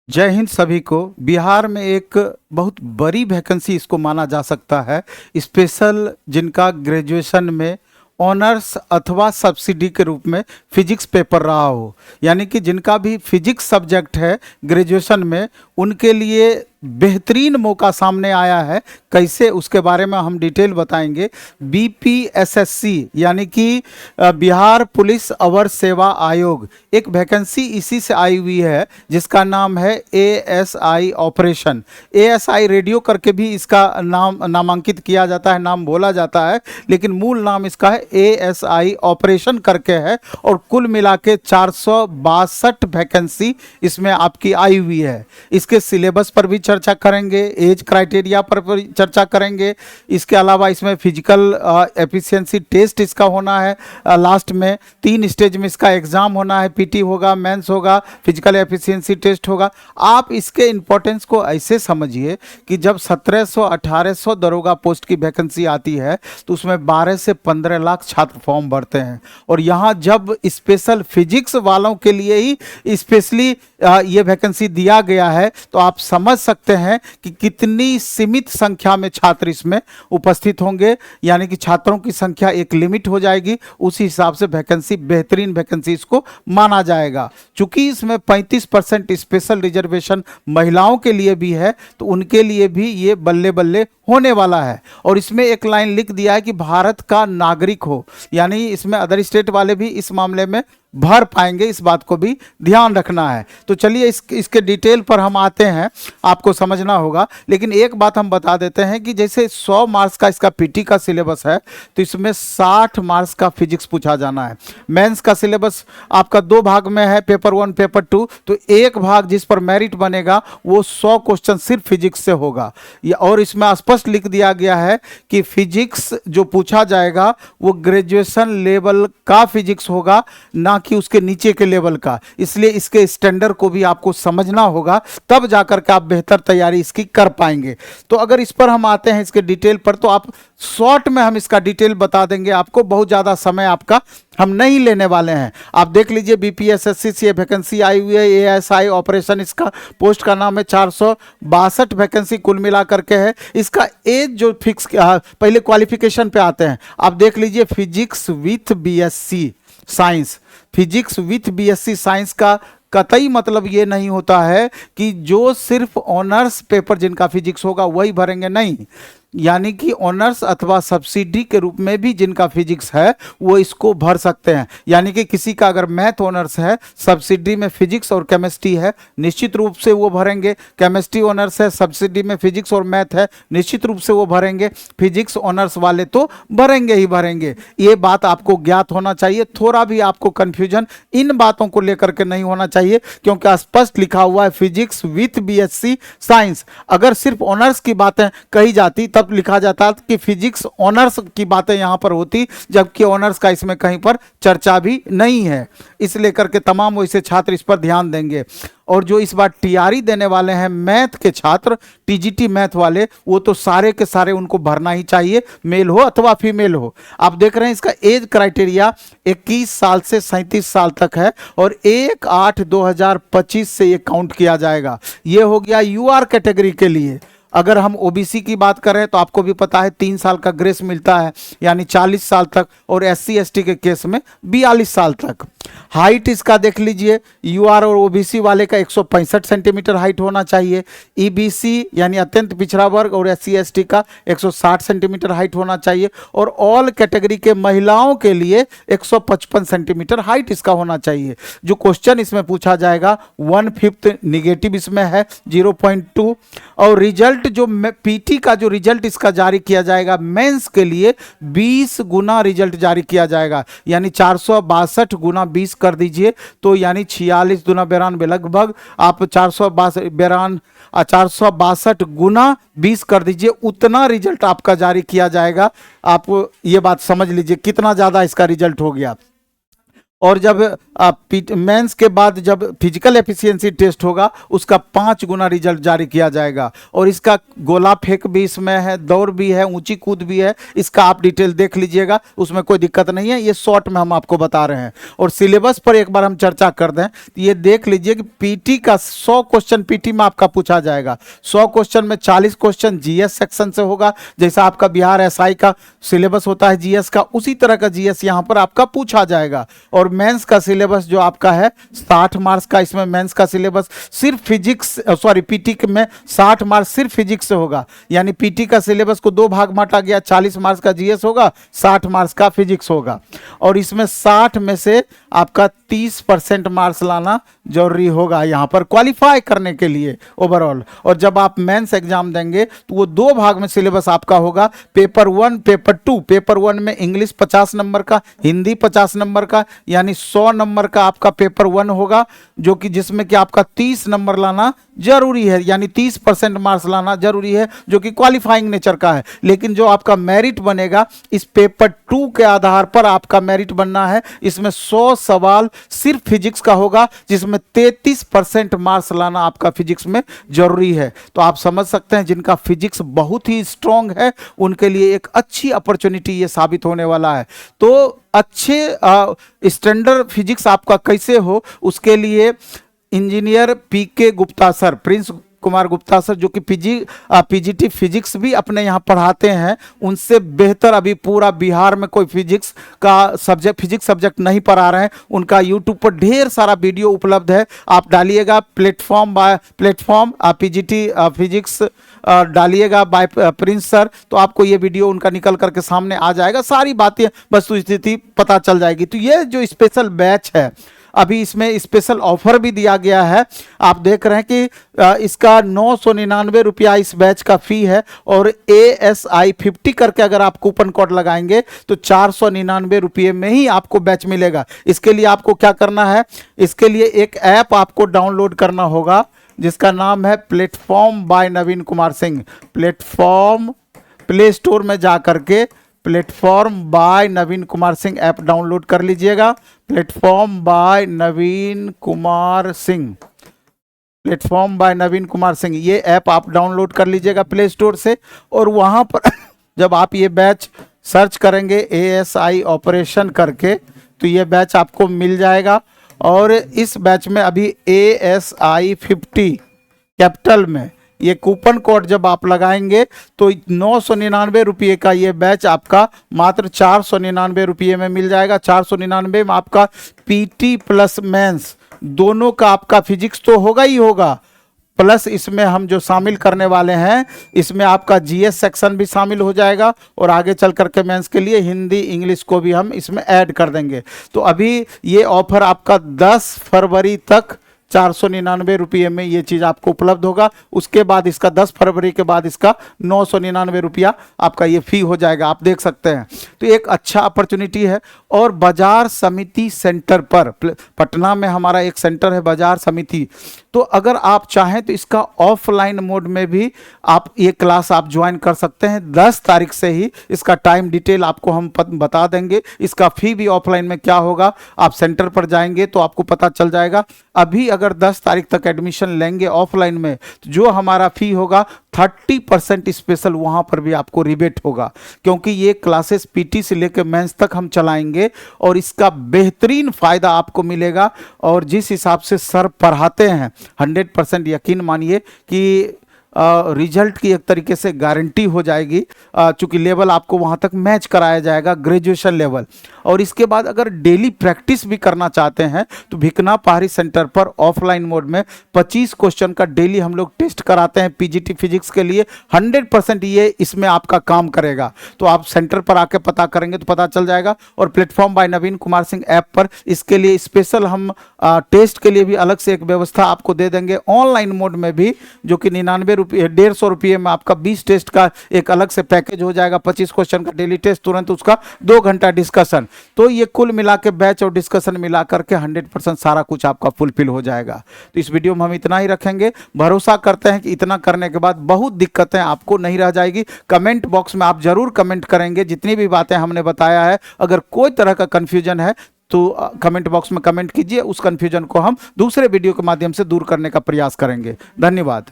जय हिंद सभी को। बिहार में एक बहुत बड़ी वैकेंसी इसको माना जा सकता है। स्पेशल जिनका ग्रेजुएशन में ऑनर्स अथवा सब्सिडी के रूप में फिजिक्स पेपर रहा हो, यानी कि जिनका भी फिजिक्स सब्जेक्ट है ग्रेजुएशन में, उनके लिए बेहतरीन मौका सामने आया है। कैसे, उसके बारे में हम डिटेल बताएंगे। बीपीएसएससी यानी कि बिहार पुलिस अवर सेवा आयोग, एक वैकेंसी इसी से आई हुई है जिसका नाम है एएसआई ऑपरेशन। एएसआई रेडियो करके भी इसका नामांकित किया जाता है, नाम बोला जाता है, लेकिन मूल नाम इसका है एएसआई ऑपरेशन करके है। और कुल मिला के 462 वैकेंसी इसमें आपकी आई हुई है। इसके सिलेबस पर भी चर्चा करेंगे, एज क्राइटेरिया पर भी चर्चा करेंगे। इसके अलावा इसमें फिजिकल एफिशिएंसी टेस्ट इसका होना है। लास्ट में 3 स्टेज में इसका एग्जाम होना है, पीटी होगा, मेंस होगा, फिजिकल एफिशिएंसी टेस्ट होगा। आप इसके इंपॉर्टेंस को ऐसे समझिए कि जब 1700-1800 दरोगा पोस्ट की वैकेंसी आती है तो उसमें 12 से 15 लाख छात्र फॉर्म भरते हैं। और यहाँ जब स्पेशल फिजिक्स वालों के लिए ही स्पेशली ये वैकेंसी दिया गया है, तो आप समझ सकते हैं कि कितनी सीमित संख्या में छात्र इसमें उपस्थित होंगे। यानी कि छात्रों की संख्या एक लिमिट हो जाएगी, उसी हिसाब से वैकेंसी बेहतरीन वैकेंसी इसको माना जाएगा। चूंकि इसमें 35% स्पेशल रिजर्वेशन महिलाओं के लिए भी है, तो उनके लिए भी ये बल्ले बल्ले होने वाला है। और इसमें एक लाइन लिख दिया है कि भारत का नागरिक हो, यानी इसमें अदर स्टेट वाले भी इस मामले में भर पाएंगे, इस बात को भी ध्यान रखना है। तो चलिए इसके डिटेल पर हम आते हैं, आपको समझना होगा। लेकिन एक बात हम बता देते हैं कि जैसे 100 मार्क्स का इसका पीटी का सिलेबस है, तो इसमें 60 मार्क्स का फिजिक्स पूछा जाना है। मेंस का सिलेबस आपका 2 भाग में है, पेपर 1 पेपर 2। तो एक भाग जिस पर मेरिट बनेगा वो 100 क्वेश्चन सिर्फ फिजिक्स से होगा। और इसमें स्पष्ट लिख दिया गया है कि फिजिक्स जो पूछा जाएगा वो ग्रेजुएशन लेवल का फिजिक्स होगा, ना कि उसके नीचे के लेवल का। इसलिए इसके स्टैंडर्ड को भी आपको समझना होगा, तब जाकर के आप बेहतर तैयारी इसकी कर पाएंगे। तो अगर इस पर हम आते हैं इसके डिटेल पर, तो आप शॉर्ट में हम इसका डिटेल बता देंगे आपको, बहुत ज़्यादा समय आपका हम नहीं लेने वाले हैं। आप देख लीजिए बीपीएसएससी से वैकेंसी आई हुई है, एएसआई ऑपरेशन, इसका पोस्ट का नाम है। 462 वैकेंसी कुल मिला करके है। इसका एज जो फिक्स, पहले क्वालिफिकेशन पे आते हैं। आप देख लीजिए physics with BSc science. Physics with BSc science का कतई मतलब ये नहीं होता है कि जो सिर्फ ऑनर्स पेपर जिनका फिजिक्स होगा वही भरेंगे, नहीं। यानी कि ऑनर्स अथवा सब्सिडी के रूप में भी जिनका फिजिक्स है वो इसको भर सकते हैं। यानी कि किसी का अगर मैथ ऑनर्स है, सब्सिडी में फिजिक्स और केमिस्ट्री है, निश्चित रूप से वो भरेंगे। केमिस्ट्री ऑनर्स है, सब्सिडी में फिजिक्स और मैथ है, निश्चित रूप से वो भरेंगे। फिजिक्स ऑनर्स वाले तो भरेंगे ही भरेंगे। ये बात आपको ज्ञात होना चाहिए। थोड़ा भी आपको कन्फ्यूजन इन बातों को लेकर के नहीं होना चाहिए, क्योंकि स्पष्ट लिखा हुआ है फिजिक्स विथ बीएससी साइंस। अगर सिर्फ ऑनर्स की बातें कही जाती तब लिखा जाता कि फिजिक्स ऑनर्स की बातें यहां पर होती, जबकि ऑनर्स का इसमें कहीं पर चर्चा भी नहीं है। इस लेकर के तमाम वैसे छात्र इस पर ध्यान देंगे। और जो इस बार टीआरई देने वाले हैं मैथ के छात्र, टीजीटी मैथ वाले, वो तो सारे के सारे उनको भरना ही चाहिए, मेल हो अथवा फीमेल हो। आप देख रहे हैं इसका एज क्राइटेरिया 21 साल से 37 साल तक है, और 1/8/2025 से ये काउंट किया जाएगा। ये हो गया यूआर कैटेगरी के लिए। अगर हम ओबीसी की बात करें तो आपको भी पता है 3 साल का ग्रेस मिलता है, यानी 40 साल तक, और एससी एसटी के केस में 42 साल तक। हाइट इसका देख लीजिए, यूआर और ओबीसी वाले का 165 सेंटीमीटर हाइट होना चाहिए। ईबीसी यानी अत्यंत पिछड़ा वर्ग और एससी एसटी का 160 सेंटीमीटर हाइट होना चाहिए। और ऑल कैटेगरी के महिलाओं के लिए 155 सेंटीमीटर हाइट इसका होना चाहिए। जो क्वेश्चन इसमें पूछा जाएगा 1/5 निगेटिव इसमें है, 0.2। और रिजल्ट जो पीटी का जो रिजल्ट इसका जारी किया जाएगा मेंस के लिए 20 गुना रिजल्ट जारी किया जाएगा। यानी 462 गुना 20 कर दीजिए, तो यानी 46 दूना 92, लगभग आप 462 गुना 20 कर दीजिए, उतना रिजल्ट आपका जारी किया जाएगा। आप ये बात समझ लीजिए कितना ज़्यादा इसका रिजल्ट हो गया। और जब मेंस के बाद जब फिजिकल एफिशिएंसी टेस्ट होगा उसका 5 गुना रिजल्ट जारी किया जाएगा। और इसका गोला फेंक भी इसमें है, दौड़ भी है, ऊंची कूद भी है, इसका आप डिटेल देख लीजिएगा, उसमें कोई दिक्कत नहीं है, ये शॉर्ट में हम आपको बता रहे हैं। और सिलेबस पर एक बार हम चर्चा कर दें तो ये देख लीजिए कि पीटी का 100 क्वेश्चन पीटी में आपका पूछा जाएगा। 100 क्वेश्चन में 40 क्वेश्चन जीएस सेक्शन से होगा, जैसा आपका बिहार एसआई का सिलेबस होता है जीएस का, उसी तरह का जीएस यहाँ पर आपका पूछा जाएगा। और मेंस का सिलेबस जो आपका है 60 मार्क्स का, इसमें मेंस का सिलेबस सिर्फ फिजिक्स पीटी में 60 मार्क्स सिर्फ फिजिक्स से होगा। यानी पीटी का सिलेबस को 2 भाग बांटा गया, 40 मार्क्स का जीएस होगा, 60 मार्क्स का फिजिक्स होगा। और इसमें 60 में से आपका 30% मार्क्स लाना जरूरी होगा यहाँ पर क्वालिफाई करने के लिए ओवरऑल। और जब आप मेंस एग्जाम देंगे तो वो 2 भाग में सिलेबस आपका होगा, पेपर 1 पेपर 2। पेपर 1 में इंग्लिश 50 नंबर का, हिंदी 50 नंबर का, यानी 100 नंबर का आपका पेपर 1 होगा, जो कि जिसमें कि आपका 30 नंबर लाना जरूरी है, यानी 30% मार्क्स लाना जरूरी है, जो कि क्वालिफाइंग नेचर का है। लेकिन जो आपका मेरिट बनेगा इस पेपर 2 के आधार पर आपका मेरिट बनना है। इसमें 100 सवाल सिर्फ फिजिक्स का होगा, जिसमें 33% मार्क्स लाना आपका फिजिक्स में जरूरी है। तो आप समझ सकते हैं जिनका फिजिक्स बहुत ही स्ट्रांग है उनके लिए एक अच्छी अपॉर्चुनिटी ये साबित होने वाला है। तो अच्छे स्टैंडर्ड फिजिक्स आपका कैसे हो उसके लिए engineer PK Gupta sir, Prince Kumar Gupta sir, जो कि पीजीटी फिजिक्स भी अपने यहाँ पढ़ाते हैं, उनसे बेहतर अभी पूरा बिहार में कोई फिजिक्स सब्जेक्ट नहीं पढ़ा रहे हैं। उनका यूट्यूब पर ढेर सारा वीडियो उपलब्ध है, आप डालिएगा प्लेटफॉर्म पीजीटी फिजिक्स डालिएगा बाय प्रिंस सर, तो आपको ये वीडियो उनका निकल करके सामने आ जाएगा, सारी बातें वस्तुस्थिति पता चल जाएगी। तो ये जो स्पेशल बैच है अभी इसमें स्पेशल ऑफर भी दिया गया है। आप देख रहे हैं कि इसका 999 रुपया इस बैच का फी है, और ASI 50 करके अगर आप कूपन कोड लगाएंगे तो 499 रुपये में ही आपको बैच मिलेगा। इसके लिए आपको क्या करना है, इसके लिए एक ऐप आपको डाउनलोड करना होगा जिसका नाम है platform by Naveen Kumar Singh. Platform play store में जा करके platform by Naveen Kumar Singh app download कर लीजिएगा। Platform by Naveen Kumar Singh, platform by Naveen Kumar Singh, ये ऐप आप डाउनलोड कर लीजिएगा प्ले स्टोर से। और वहाँ पर जब आप ये बैच सर्च करेंगे ASI ऑपरेशन करके तो ये बैच आपको मिल जाएगा। और इस बैच में अभी ASI 50 कैपिटल में ये कूपन कोड जब आप लगाएंगे तो 999 रुपये का ये बैच आपका मात्र 499 रुपये में मिल जाएगा। 499 में आपका पीटी प्लस मेंस दोनों का आपका फिजिक्स तो होगा ही होगा, प्लस इसमें हम जो शामिल करने वाले हैं इसमें आपका जीएस सेक्शन भी शामिल हो जाएगा, और आगे चल करके मेंस के लिए हिंदी इंग्लिश को भी हम इसमें ऐड कर देंगे। तो अभी ये ऑफर आपका 10 फरवरी तक 499 रुपये में ये चीज़ आपको उपलब्ध होगा। उसके बाद इसका 10 फरवरी के बाद इसका 999 रुपया आपका ये फी हो जाएगा, आप देख सकते हैं। तो एक अच्छा अपॉर्चुनिटी है। और बाजार समिति सेंटर पर पटना में हमारा एक सेंटर है बाजार समिति, तो अगर आप चाहें तो इसका ऑफलाइन मोड में भी आप ये क्लास आप ज्वाइन कर सकते हैं। 10 तारीख से ही इसका टाइम डिटेल आपको हम बता देंगे। इसका फी भी ऑफलाइन में क्या होगा आप सेंटर पर जाएंगे तो आपको पता चल जाएगा। अभी अगर 10 तारीख तक एडमिशन लेंगे ऑफलाइन में तो जो हमारा फी होगा 30% स्पेशल वहाँ पर भी आपको रिबेट होगा, क्योंकि ये क्लासेस पीटी से लेकर मेंस तक हम चलाएंगे और इसका बेहतरीन फ़ायदा आपको मिलेगा। और जिस हिसाब से सर पढ़ाते हैं 100% यकीन मानिए कि रिजल्ट की एक तरीके से गारंटी हो जाएगी, चूँकि लेवल आपको वहाँ तक मैच कराया जाएगा ग्रेजुएशन लेवल। और इसके बाद अगर डेली प्रैक्टिस भी करना चाहते हैं तो भिकना पहाड़ी सेंटर पर ऑफलाइन मोड में 25 क्वेश्चन का डेली हम लोग टेस्ट कराते हैं पीजीटी फिजिक्स के लिए। 100% ये इसमें आपका काम करेगा। तो आप सेंटर पर आके पता करेंगे तो पता चल जाएगा। और platform by Naveen Kumar Singh app पर इसके लिए स्पेशल हम टेस्ट के लिए भी अलग से एक व्यवस्था आपको दे देंगे ऑनलाइन मोड में भी, जो कि 150 रुपये में आपका 20 टेस्ट का एक अलग से पैकेज हो जाएगा। 25 क्वेश्चन का डेली टेस्ट, तुरंत उसका 2 घंटा डिस्कशन। तो ये कुल मिला के बैच और डिस्कशन मिला करके 100% सारा कुछ आपका फुलफिल हो जाएगा। तो इस वीडियो में हम इतना ही रखेंगे। भरोसा करते हैं कि इतना करने के बाद बहुत दिक्कतें आपको नहीं रह जाएगी। कमेंट बॉक्स में आप जरूर कमेंट करेंगे जितनी भी बातें हमने बताया है। अगर कोई तरह का कंफ्यूजन है तो कमेंट बॉक्स में कमेंट कीजिए, उस कन्फ्यूजन को हम दूसरे वीडियो के माध्यम से दूर करने का प्रयास करेंगे। धन्यवाद।